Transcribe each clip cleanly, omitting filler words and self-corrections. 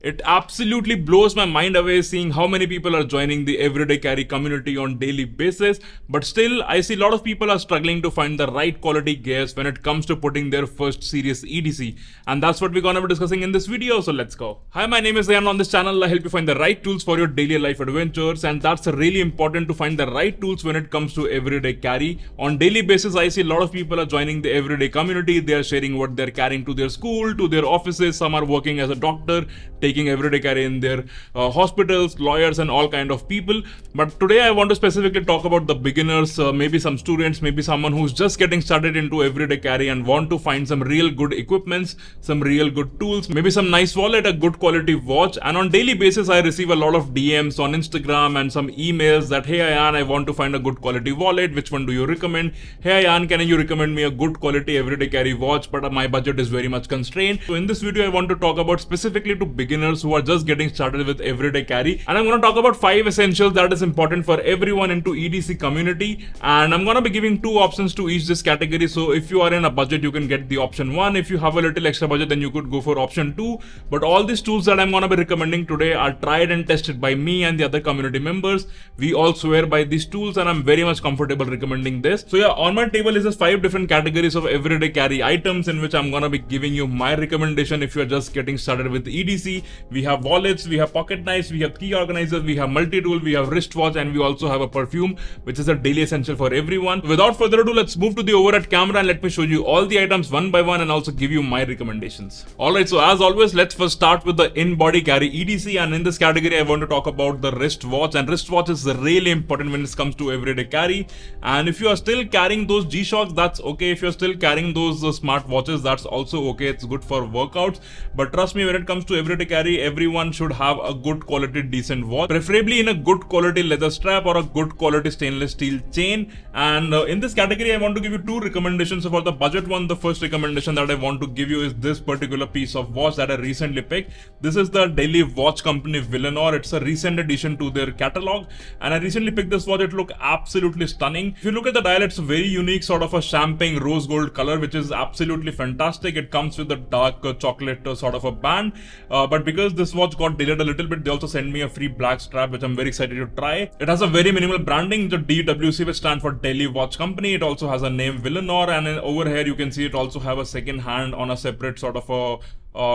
It absolutely blows my mind away seeing how many people are joining the everyday carry community on daily basis, but still I see a lot of people are struggling to find the right quality gears when it comes to putting their first serious EDC, and that's what we're gonna be discussing in this video, so let's go. Hi, my name is Ayan. On this channel I help you find the right tools for your daily life adventures, and that's really important to find the right tools when it comes to everyday carry. On daily basis I see a lot of people are joining the everyday community. They are sharing what they're carrying to their school, to their offices. Some are working as a doctor, taking everyday carry in their hospitals, lawyers and all kind of people. But today I want to specifically talk about the beginners, maybe some students, maybe someone who's just getting started into everyday carry and want to find some real good equipments, some real good tools, maybe some nice wallet, a good quality watch. And on daily basis I receive a lot of DMs on Instagram and some emails that, hey Ayan, I want to find a good quality wallet, which one do you recommend? Hey Ayan, can you recommend me a good quality everyday carry watch, but my budget is very much constrained. So in this video I want to talk about specifically to beginners who are just getting started with everyday carry, and I'm going to talk about 5 essentials that is important for everyone into EDC community, and I'm going to be giving 2 options to each this category. So if you are in a budget, you can get the option 1. If you have a little extra budget, then you could go for option 2. But all these tools that I'm going to be recommending today are tried and tested by me and the other community members. We all swear by these tools, and I'm very much comfortable recommending this. So yeah, on my table is just 5 different categories of everyday carry items in which I'm going to be giving you my recommendation if you're just getting started with EDC. We have wallets, we have pocket knives, we have key organizers, we have multi-tool, we have wristwatch, and we also have a perfume, which is a daily essential for everyone. Without further ado, let's move to the overhead camera and let me show you all the items one by one and also give you my recommendations. Alright, so as always, let's first start with the in-body carry EDC, and in this category I want to talk about the wristwatch, and wristwatch is really important when it comes to everyday carry. And if you are still carrying those G-Shocks, that's okay. If you're still carrying those smart watches, that's also okay. It's good for workouts. But trust me, when it comes to everyday carry, everyone should have a good quality decent watch, preferably in a good quality leather strap or a good quality stainless steel chain. And in this category I want to give you 2 recommendations. So for the budget one, the first recommendation that I want to give you is this particular piece of watch that I recently picked. This is the daily watch company Villanor. It's a recent addition to their catalog, and I recently picked this watch. It looked absolutely stunning. If you look at the dial, it's a very unique sort of a champagne rose gold color, which is absolutely fantastic. It comes with a dark chocolate sort of a band, but because this watch got delayed a little bit, they also sent me a free black strap, which I'm very excited to try. It has a very minimal branding, the DWC, which stands for Daily Watch Company. It also has a name Villanor, and over here you can see it also have a second hand on a separate sort of a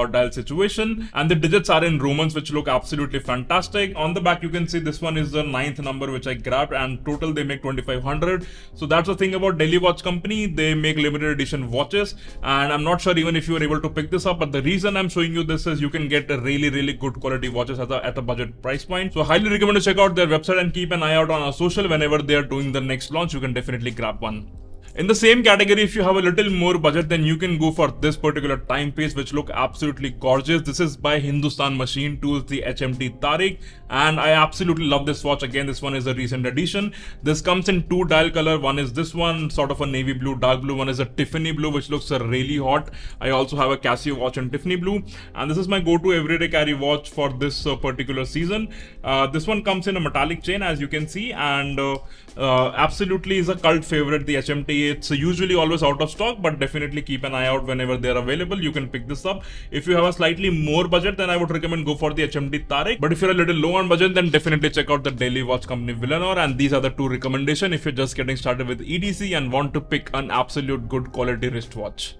dial situation, and the digits are in Romans, which look absolutely fantastic. On the back you can see this one is the 9th number which I grabbed, and total they make 2500. So that's the thing about Daily Watch Company, they make limited edition watches, and I'm not sure even if you were able to pick this up, but the reason I'm showing you this is you can get a really good quality watches at a budget price point. So I highly recommend to check out their website and keep an eye out on our social. Whenever they are doing the next launch, you can definitely grab one. In the same category, if you have a little more budget, then you can go for this particular timepiece, which look absolutely gorgeous. This is by Hindustan Machine Tools, the HMT Tariq, and I absolutely love this watch. Again, this one is a recent addition. This comes in 2 dial color. One is this one, sort of a navy blue, dark blue. One is a Tiffany blue, which looks really hot. I also have a Casio watch in Tiffany blue, and this is my go-to everyday carry watch for this particular season. This one comes in a metallic chain, as you can see, and absolutely is a cult favorite, the HMT. It's usually always out of stock, but definitely keep an eye out whenever they're available. You can pick this up. If you have a slightly more budget, then I would recommend go for the HMT Tariq. But if you're a little low on budget, then definitely check out the Daily Watch Company Villanor. And these are the 2 recommendations if you're just getting started with EDC and want to pick an absolute good quality wristwatch.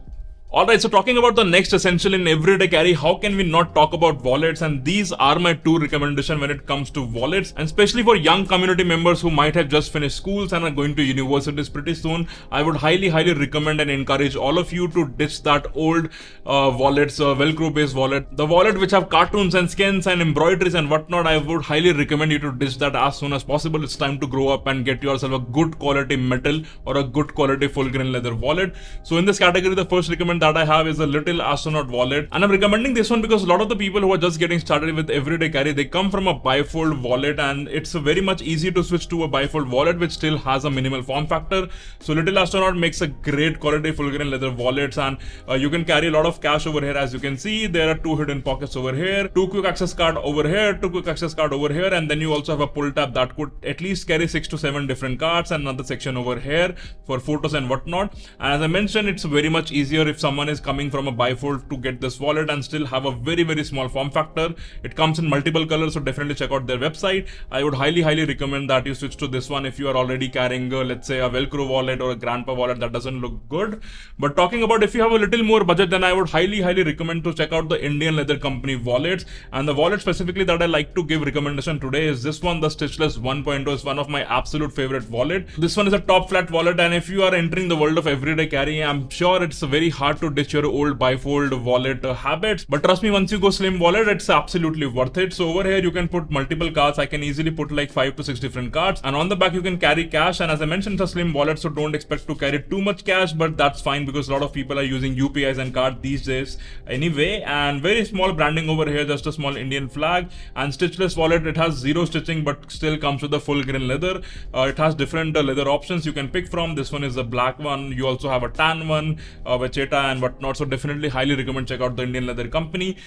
Alright, so talking about the next essential in everyday carry, how can we not talk about wallets? And these are my 2 recommendations when it comes to wallets, and especially for young community members who might have just finished schools and are going to universities pretty soon. I would highly recommend and encourage all of you to ditch that old wallets, velcro based wallet, the wallet which have cartoons and skins and embroideries and whatnot. I would highly recommend you to ditch that as soon as possible. It's time to grow up and get yourself a good quality metal or a good quality full grain leather wallet. So in this category, the first recommend that I have is a little astronaut wallet, and I'm recommending this one because a lot of the people who are just getting started with everyday carry, they come from a bifold wallet, and it's very much easy to switch to a bifold wallet which still has a minimal form factor. So little astronaut makes a great quality full grain leather wallets, and you can carry a lot of cash over here. As you can see, there are 2 hidden pockets over here, 2 quick access card over here, 2 quick access card over here, and then you also have a pull tab that could at least carry 6 to 7 different cards, and another section over here for photos and whatnot. And as I mentioned, it's very much easier if someone is coming from a bifold to get this wallet and still have a very small form factor. It comes in multiple colors, so definitely check out their website. I would highly recommend that you switch to this one if you are already carrying let's say a Velcro wallet or a grandpa wallet that doesn't look good. But talking about if you have a little more budget, then I would highly recommend to check out the Indian leather company wallets. And the wallet specifically that I like to give recommendation today is this one, the Stitchless 1.0 is one of my absolute favorite wallet. This one is a top flat wallet, and if you are entering the world of everyday carry, I'm sure it's very hard to ditch your old bifold wallet habits. But trust me, once you go slim wallet, it's absolutely worth it. So over here you can put multiple cards. I can easily put like 5 to 6 different cards, and on the back you can carry cash. And as I mentioned, it's a slim wallet, so don't expect to carry too much cash, but that's fine because a lot of people are using UPIs and cards these days anyway. And very small branding over here, just a small Indian flag. And Stitchless wallet, it has zero stitching but still comes with a full grain leather. It has different leather options you can pick from. This one is the black one. You also have a tan one, Vacheta and whatnot. So definitely highly recommend check out the Indian leather company.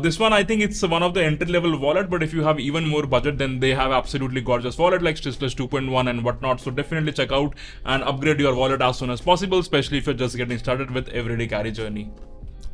This one, I think it's one of the entry level wallet, but if you have even more budget, then they have absolutely gorgeous wallet like Stitchless 2.1 and whatnot. So definitely check out and upgrade your wallet as soon as possible, especially if you're just getting started with everyday carry journey.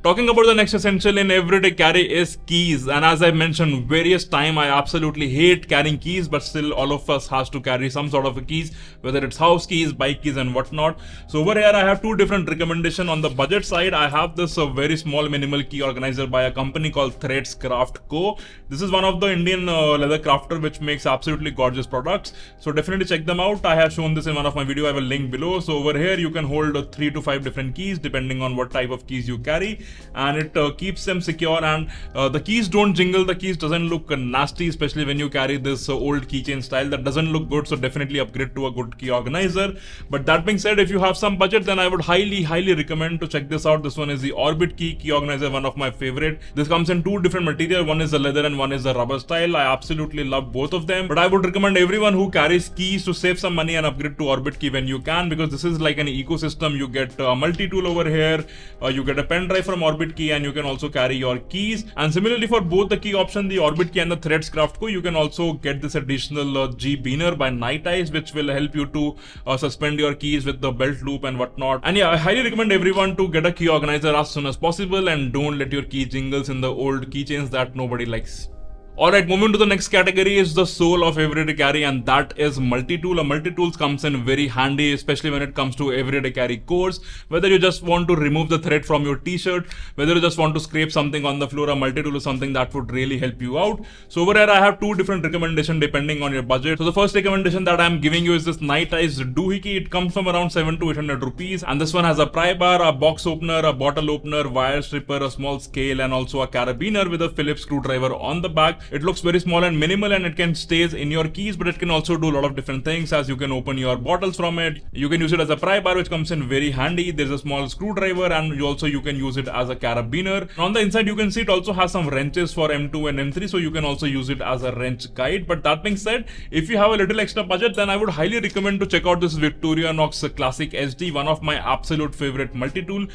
Talking about the next essential in everyday carry is keys. And as I mentioned various times, I absolutely hate carrying keys, but still all of us has to carry some sort of a keys, whether it's house keys, bike keys and whatnot. So over here I have two different recommendations. On the budget side, I have this very small minimal key organizer by a company called Threads Craft Co. This is one of the Indian leather crafter which makes absolutely gorgeous products. So definitely check them out. I have shown this in one of my videos. I will link below. So over here you can hold 3 to 5 different keys depending on what type of keys you carry, and it keeps them secure, and the keys don't jingle, the keys doesn't look nasty, especially when you carry this old keychain style. That doesn't look good, so definitely upgrade to a good key organizer. But that being said, if you have some budget, then I would highly recommend to check this out. This one is the Orbit key organizer, one of my favorite. This comes in two different material, one is the leather and one is the rubber style. I absolutely love both of them, but I would recommend everyone who carries keys to save some money and upgrade to Orbit key when you can, because this is like an ecosystem. You get a multi-tool over here, you get a pen drive from Orbit key, and you can also carry your keys. And similarly for both the key option, the Orbit key and the Threads Craft Co, you can also get this additional G Beaner by Night Eyes, which will help you to suspend your keys with the belt loop and whatnot. And yeah, I highly recommend everyone to get a key organizer as soon as possible, and don't let your key jingles in the old keychains that nobody likes. Alright, moving to the next category is the soul of everyday carry, and that is multi-tool. A multi-tools comes in very handy, especially when it comes to everyday carry cores. Whether you just want to remove the thread from your t-shirt, whether you just want to scrape something on the floor, a multi-tool is something that would really help you out. So over here I have two different recommendations depending on your budget. So the first recommendation that I'm giving you is this Night Eyes doohickey. It comes from around 700 to 800 rupees, and this one has a pry bar, a box opener, a bottle opener, wire stripper, a small scale, and also a carabiner with a Phillips screwdriver on the back. It looks very small and minimal, and it can stays in your keys, but it can also do a lot of different things, as you can open your bottles from it. You can use it as a pry bar, which comes in very handy. There's a small screwdriver, and you can use it as a carabiner. On the inside you can see it also has some wrenches for M2 and M3, so you can also use it as a wrench guide. But that being said, if you have a little extra budget, then I would highly recommend to check out this Victorinox Classic SD, one of my absolute favorite multi-tool.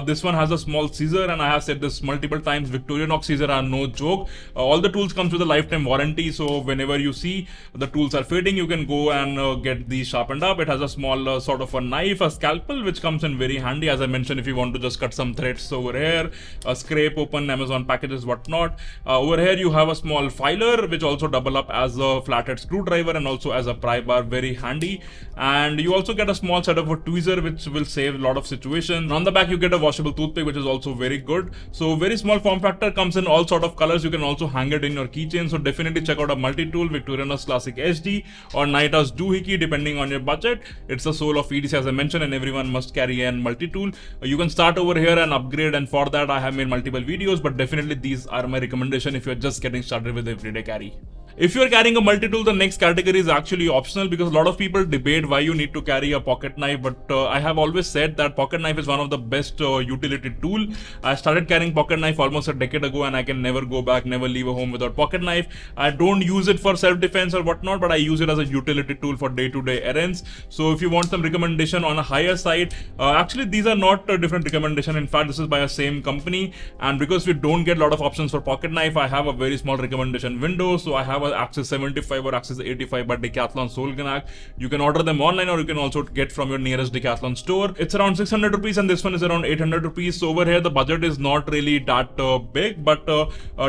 This one has a small scissor, and I have said this multiple times, Victorinox scissor are no joke. All the tools comes with a lifetime warranty, so whenever you see the tools are fading, you can go and get these sharpened up. It has a small sort of a knife, a scalpel, which comes in very handy. As I mentioned, if you want to just cut some threads over here, scrape open Amazon packages, whatnot. Over here you have a small filer, which also double up as a flathead screwdriver and also as a pry bar, very handy. And you also get a small set of a tweezer, which will save a lot of situations. On the back you get a washable toothpick, which is also very good. So very small form factor, comes in all sort of colors. You can also hang it in your keychain. So definitely check out a multi-tool, Victorinox Classic SD or Night Eyes doohickey, depending on your budget. It's the soul of EDC, as I mentioned, and everyone must carry a multi-tool. You can start over here and upgrade, and for that I have made multiple videos, but definitely these are my recommendation if you're just getting started with everyday carry. If you're carrying a multi-tool, the next category is actually optional, because a lot of people debate why you need to carry a pocket knife, but I have always said that pocket knife is one of the best utility tool. I started carrying pocket knife almost a decade ago, and I can never go back, never leave a home without pocket knife. I don't use it for self-defense or whatnot, but I use it as a utility tool for day-to-day errands. So if you want some recommendation on a higher side, actually these are not different recommendation. In fact, this is by a same company, and because we don't get a lot of options for pocket knife, I have a very small recommendation window. So I have Axis 75 or Axis 85 by Decathlon Solganak. You can order them online or you can also get from your nearest Decathlon store. It's around 600 rupees and this one is around 800 rupees. So over here the budget is not really that big, but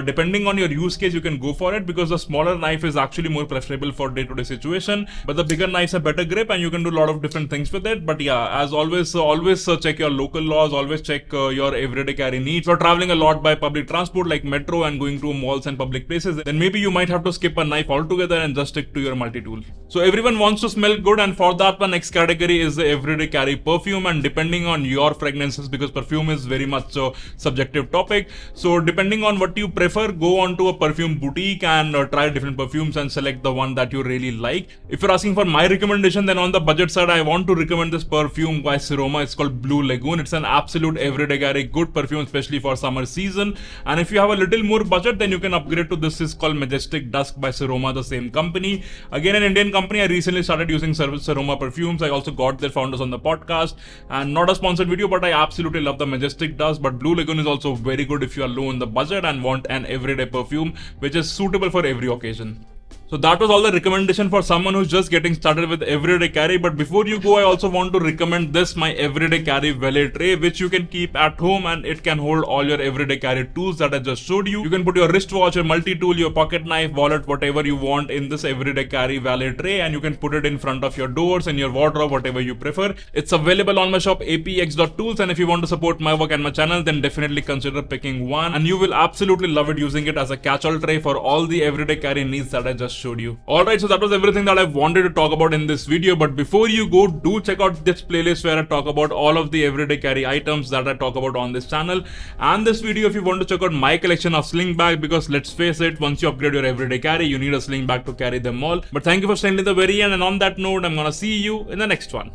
depending on your use case you can go for it, because the smaller knife is actually more preferable for day-to-day situation, but the bigger knives have better grip and you can do a lot of different things with it. But yeah, as always, always check your local laws, always check your everyday carry needs. If you're traveling a lot by public transport like metro and going to malls and public places, then maybe you might have to skip a knife altogether and just stick to your multi-tool. So everyone wants to smell good, and for that one next category is the everyday carry perfume. And depending on your fragrances, because perfume is very much a subjective topic, so depending on what you prefer, go on to a perfume boutique and try different perfumes and select the one that you really like. If you're asking for my recommendation, then on the budget side I want to recommend this perfume by Siroma. It's called Blue Lagoon. It's an absolute everyday carry good perfume, especially for summer season. And if you have a little more budget, then you can upgrade to this. Is called Majestic Dusk by Siroma, the same company. Again, an Indian company. I recently started using Siroma perfumes. I also got their founders on the podcast, and not a sponsored video, but I absolutely love the Majestic Dusk. But Blue Lagoon is also very good if you are low on the budget and want an everyday perfume which is suitable for every occasion. So that was all the recommendation for someone who's just getting started with everyday carry. But before you go, I also want to recommend this, my everyday carry valet tray, which you can keep at home, and it can hold all your everyday carry tools that I just showed you. You can put your wristwatch, your multi-tool, your pocket knife, wallet, whatever you want in this everyday carry valet tray, and you can put it in front of your doors and your wardrobe, whatever you prefer. It's available on my shop apx.tools, and if you want to support my work and my channel, then definitely consider picking one, and you will absolutely love it, using it as a catch-all tray for all the everyday carry needs that I just showed you. Alright, so that was everything that I wanted to talk about in this video. But before you go, do check out this playlist where I talk about all of the everyday carry items that I talk about on this channel, and this video if you want to check out my collection of sling bags, because let's face it, once you upgrade your everyday carry, you need a sling bag to carry them all. But thank you for staying till the very end, and on that note, I'm gonna see you in the next one.